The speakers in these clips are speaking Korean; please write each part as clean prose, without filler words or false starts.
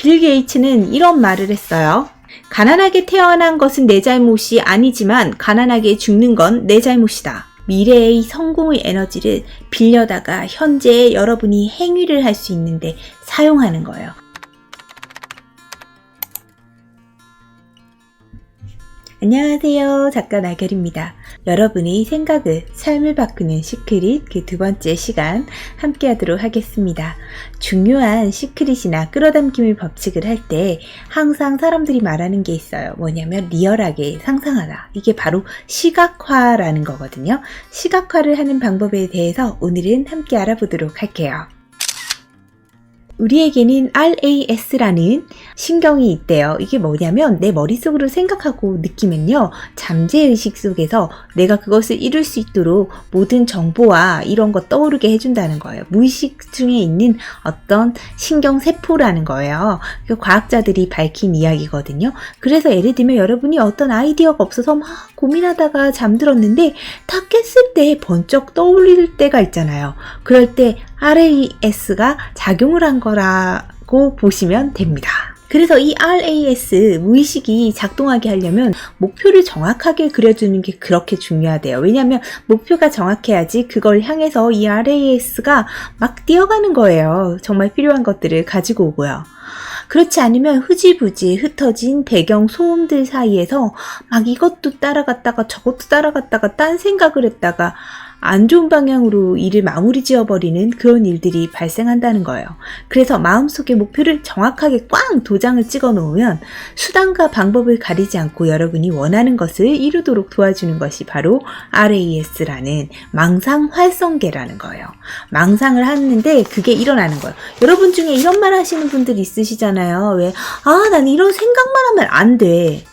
빌 게이츠는 이런 말을 했어요. 가난하게 태어난 것은 내 잘못이 아니지만 가난하게 죽는 건 내 잘못이다. 미래의 성공의 에너지를 빌려다가 현재의 여러분이 행위를 할 수 있는데 사용하는 거예요. 안녕하세요. 작가 나결입니다. 여러분의 생각을, 삶을 바꾸는 시크릿 그 두 번째 시간 함께 하도록 하겠습니다. 중요한 시크릿이나 끌어당김의 법칙을 할 때 항상 사람들이 말하는 게 있어요. 뭐냐면 리얼하게 상상하라. 이게 바로 시각화라는 거거든요. 시각화를 하는 방법에 대해서 오늘은 함께 알아보도록 할게요. 우리에게는 RAS라는 신경이 있대요. 이게 뭐냐면 내 머릿속으로 생각하고 느끼면요. 잠재의식 속에서 내가 그것을 이룰 수 있도록 모든 정보와 이런 거 떠오르게 해준다는 거예요. 무의식 중에 있는 어떤 신경세포라는 거예요. 과학자들이 밝힌 이야기거든요. 그래서 예를 들면 여러분이 어떤 아이디어가 없어서 막 고민하다가 잠들었는데 딱 깼을 때 번쩍 떠올릴 때가 있잖아요. 그럴 때 RAS가 작용을 한 거라고 보시면 됩니다. 그래서 이 RAS 무의식이 작동하게 하려면 목표를 정확하게 그려주는 게 그렇게 중요하대요. 왜냐하면 목표가 정확해야지 그걸 향해서 이 RAS가 막 뛰어가는 거예요. 정말 필요한 것들을 가지고 오고요. 그렇지 않으면 흐지부지 흩어진 배경 소음들 사이에서 막 이것도 따라갔다가 저것도 따라갔다가 딴 생각을 했다가 안 좋은 방향으로 일을 마무리 지어버리는 그런 일들이 발생한다는 거예요. 그래서 마음속에 목표를 정확하게 꽝 도장을 찍어 놓으면 수단과 방법을 가리지 않고 여러분이 원하는 것을 이루도록 도와주는 것이 바로 RAS라는 망상 활성계라는 거예요. 망상을 하는데 그게 일어나는 거예요. 여러분 중에 이런 말 하시는 분들 있으시잖아요. 왜? 난 이런 생각만 하면 안 돼.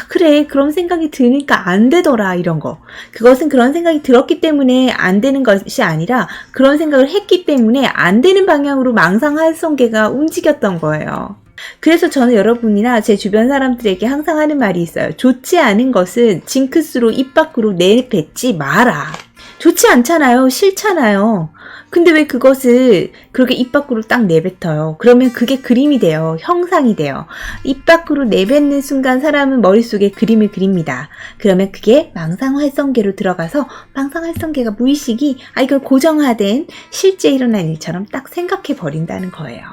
그래. 그런 생각이 드니까 안 되더라. 이런 거. 그것은 그런 생각이 들었기 때문에 안 되는 것이 아니라 그런 생각을 했기 때문에 안 되는 방향으로 망상 활성계가 움직였던 거예요. 그래서 저는 여러분이나 제 주변 사람들에게 항상 하는 말이 있어요. 좋지 않은 것은 징크스로 입 밖으로 내뱉지 마라. 좋지 않잖아요. 싫잖아요. 근데 왜 그것을 그렇게 입 밖으로 딱 내뱉어요? 그러면 그게 그림이 돼요. 형상이 돼요. 입 밖으로 내뱉는 순간 사람은 머릿속에 그림을 그립니다. 그러면 그게 망상활성계로 들어가서 망상활성계가 무의식이 이걸 고정화된 실제 일어난 일처럼 딱 생각해 버린다는 거예요.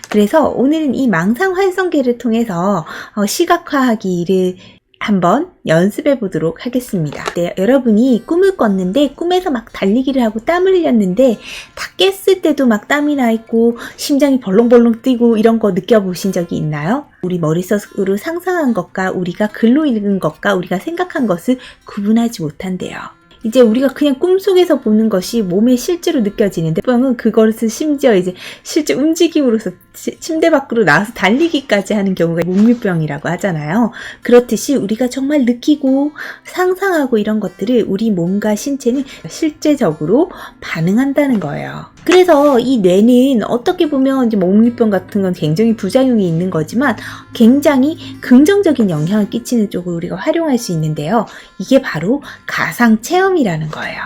그래서 오늘은 이 망상활성계를 통해서 시각화하기를 한번 연습해 보도록 하겠습니다. 네, 여러분이 꿈을 꿨는데 꿈에서 막 달리기를 하고 땀을 흘렸는데 다 깼을 때도 막 땀이 나 있고 심장이 벌렁벌렁 뛰고 이런 거 느껴보신 적이 있나요? 우리 머릿속으로 상상한 것과 우리가 글로 읽은 것과 우리가 생각한 것을 구분하지 못한대요. 이제 우리가 그냥 꿈속에서 보는 것이 몸에 실제로 느껴지는데 병은 그것을 심지어 이제 실제 움직임으로서 침대 밖으로 나와서 달리기까지 하는 경우가 목류병이라고 하잖아요. 그렇듯이 우리가 정말 느끼고 상상하고 이런 것들을 우리 몸과 신체는 실제적으로 반응한다는 거예요. 그래서 이 뇌는 어떻게 보면 이제 목류병 같은 건 굉장히 부작용이 있는 거지만 굉장히 긍정적인 영향을 끼치는 쪽으로 우리가 활용할 수 있는데요. 이게 바로 가상 체험이라는 거예요.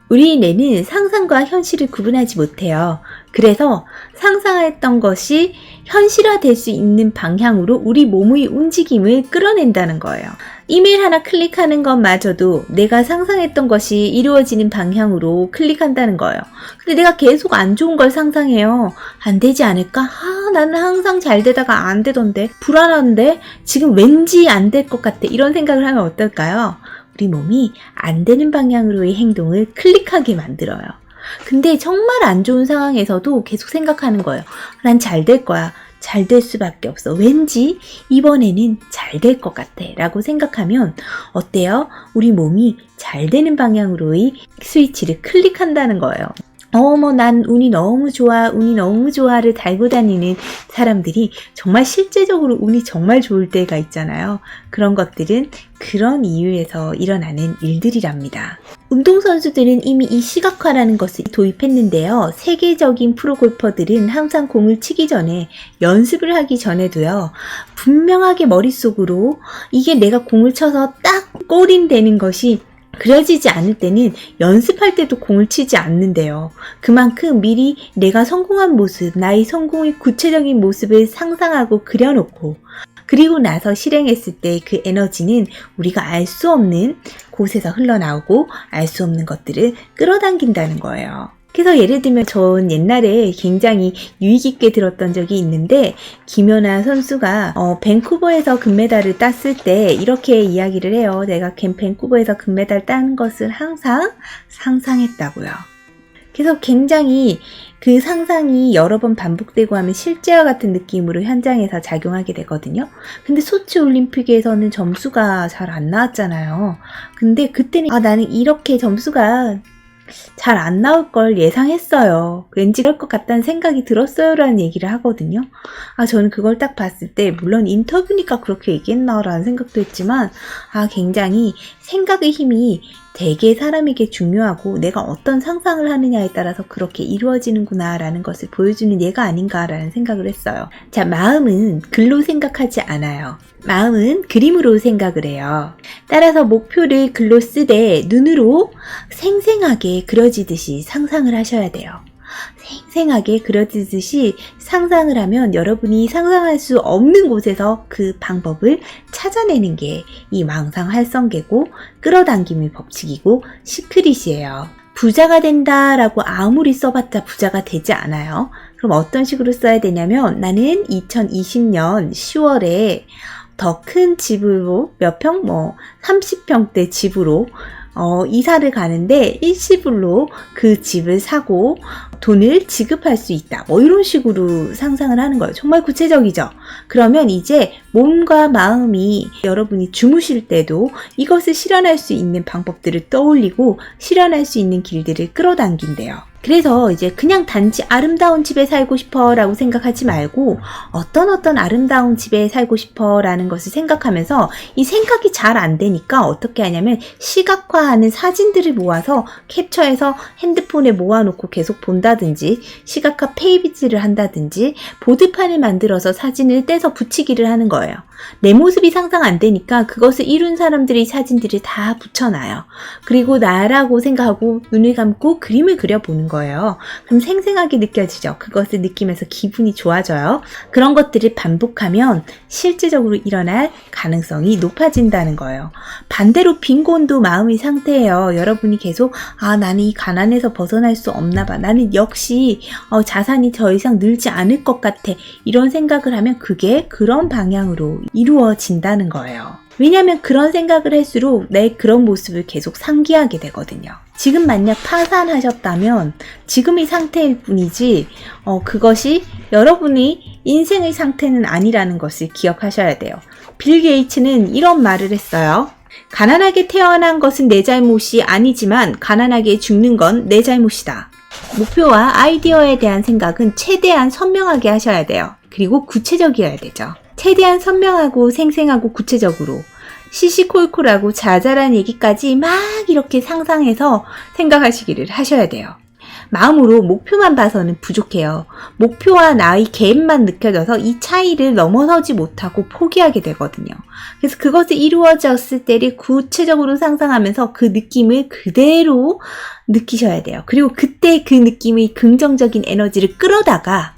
우리 뇌는 상상과 현실을 구분하지 못해요. 그래서 상상했던 것이 현실화될 수 있는 방향으로 우리 몸의 움직임을 끌어낸다는 거예요. 이메일 하나 클릭하는 것마저도 내가 상상했던 것이 이루어지는 방향으로 클릭한다는 거예요. 근데 내가 계속 안 좋은 걸 상상해요. 안 되지 않을까? 나는 항상 잘 되다가 안 되던데? 불안한데? 지금 왠지 안 될 것 같아. 이런 생각을 하면 어떨까요? 우리 몸이 안 되는 방향으로의 행동을 클릭하게 만들어요. 근데 정말 안 좋은 상황에서도 계속 생각하는 거예요. 난 잘 될 거야. 잘 될 수밖에 없어. 왠지 이번에는 잘 될 것 같아 라고 생각하면 어때요? 우리 몸이 잘 되는 방향으로의 스위치를 클릭한다는 거예요. 난 운이 너무 좋아를 달고 다니는 사람들이 정말 실제적으로 운이 정말 좋을 때가 있잖아요. 그런 것들은 그런 이유에서 일어나는 일들이랍니다. 운동선수들은 이미 이 시각화라는 것을 도입했는데요. 세계적인 프로골퍼들은 항상 공을 치기 전에 연습을 하기 전에도요. 분명하게 머릿속으로 이게 내가 공을 쳐서 딱 골인 되는 것이 그려지지 않을 때는 연습할 때도 공을 치지 않는데요. 그만큼 미리 내가 성공한 모습, 나의 성공의 구체적인 모습을 상상하고 그려놓고 그리고 나서 실행했을 때 그 에너지는 우리가 알 수 없는 곳에서 흘러나오고 알 수 없는 것들을 끌어당긴다는 거예요. 그래서 예를 들면 전 옛날에 굉장히 유의 깊게 들었던 적이 있는데 김연아 선수가 밴쿠버에서 금메달을 땄을 때 이렇게 이야기를 해요. 내가 밴쿠버에서 금메달 딴 것을 항상 상상했다고요. 그래서 굉장히 그 상상이 여러 번 반복되고 하면 실제와 같은 느낌으로 현장에서 작용하게 되거든요. 근데 소치 올림픽에서는 점수가 잘 안 나왔잖아요. 근데 그때는 나는 이렇게 점수가 잘 안 나올 걸 예상했어요. 왠지 그럴 것 같다는 생각이 들었어요 라는 얘기를 하거든요. 저는 그걸 딱 봤을 때 물론 인터뷰니까 그렇게 얘기했나 라는 생각도 했지만 굉장히 생각의 힘이 되게 사람에게 중요하고 내가 어떤 상상을 하느냐에 따라서 그렇게 이루어지는구나 라는 것을 보여주는 예가 아닌가 라는 생각을 했어요. 자, 마음은 글로 생각하지 않아요. 마음은 그림으로 생각을 해요. 따라서 목표를 글로 쓰되 눈으로 생생하게 그려지듯이 상상을 하셔야 돼요. 생생하게 그려지듯이 상상을 하면 여러분이 상상할 수 없는 곳에서 그 방법을 찾아내는 게 이 망상활성계고 끌어당김의 법칙이고 시크릿이에요. 부자가 된다라고 아무리 써봤자 부자가 되지 않아요. 그럼 어떤 식으로 써야 되냐면 나는 2020년 10월에 더 큰 집으로 몇 평? 30평대 집으로 이사를 가는데 일시불로 그 집을 사고 돈을 지급할 수 있다. 이런 식으로 상상을 하는 거예요. 정말 구체적이죠? 그러면 이제 몸과 마음이 여러분이 주무실 때도 이것을 실현할 수 있는 방법들을 떠올리고 실현할 수 있는 길들을 끌어당긴대요. 그래서 이제 그냥 단지 아름다운 집에 살고 싶어 라고 생각하지 말고 어떤 아름다운 집에 살고 싶어 라는 것을 생각하면서 이 생각이 잘 안 되니까 어떻게 하냐면 시각화하는 사진들을 모아서 캡처해서 핸드폰에 모아놓고 계속 본다든지 시각화 페이지를 한다든지 보드판을 만들어서 사진을 떼서 붙이기를 하는 거예요. 내 모습이 상상 안 되니까 그것을 이룬 사람들의 사진들을 다 붙여놔요. 그리고 나라고 생각하고 눈을 감고 그림을 그려보는 거예요. 그럼 생생하게 느껴지죠. 그것을 느끼면서 기분이 좋아져요. 그런 것들을 반복하면 실질적으로 일어날 가능성이 높아진다는 거예요. 반대로 빈곤도 마음의 상태예요. 여러분이 계속 나는 이 가난에서 벗어날 수 없나 봐. 나는 역시 자산이 더 이상 늘지 않을 것 같아. 이런 생각을 하면 그게 그런 방향으로 이루어진다는 거예요. 왜냐하면 그런 생각을 할수록 내 그런 모습을 계속 상기하게 되거든요. 지금 만약 파산하셨다면 지금의 상태일 뿐이지 그것이 여러분의 인생의 상태는 아니라는 것을 기억하셔야 돼요. 빌 게이츠는 이런 말을 했어요. 가난하게 태어난 것은 내 잘못이 아니지만 가난하게 죽는 건 내 잘못이다. 목표와 아이디어에 대한 생각은 최대한 선명하게 하셔야 돼요. 그리고 구체적이어야 되죠. 최대한 선명하고 생생하고 구체적으로 시시콜콜하고 자잘한 얘기까지 막 이렇게 상상해서 생각하시기를 하셔야 돼요. 마음으로 목표만 봐서는 부족해요. 목표와 나의 갭만 느껴져서 이 차이를 넘어서지 못하고 포기하게 되거든요. 그래서 그것이 이루어졌을 때를 구체적으로 상상하면서 그 느낌을 그대로 느끼셔야 돼요. 그리고 그때 그 느낌의 긍정적인 에너지를 끌어다가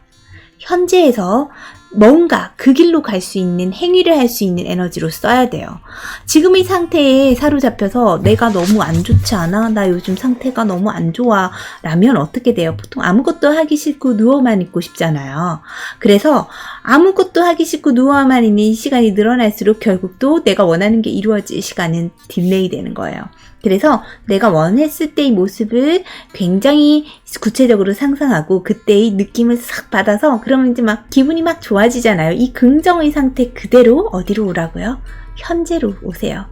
현재에서 뭔가 그 길로 갈 수 있는 행위를 할 수 있는 에너지로 써야 돼요. 지금의 상태에 사로잡혀서 내가 너무 안 좋지 않아? 나 요즘 상태가 너무 안 좋아 라면 어떻게 돼요? 보통 아무것도 하기 싫고 누워만 있고 싶잖아요. 그래서 아무것도 하기 싫고 누워만 있는 시간이 늘어날수록 결국 또 내가 원하는 게 이루어질 시간은 딜레이 되는 거예요. 그래서 내가 원했을 때의 모습을 굉장히 구체적으로 상상하고 그때의 느낌을 싹 받아서 그러면 이제 막 기분이 막 좋아지잖아요. 이 긍정의 상태 그대로 어디로 오라고요? 현재로 오세요.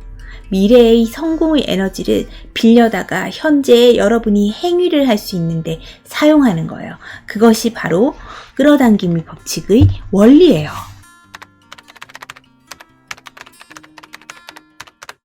미래의 성공의 에너지를 빌려다가 현재의 여러분이 행위를 할 수 있는데 사용하는 거예요. 그것이 바로 끌어당김의 법칙의 원리예요.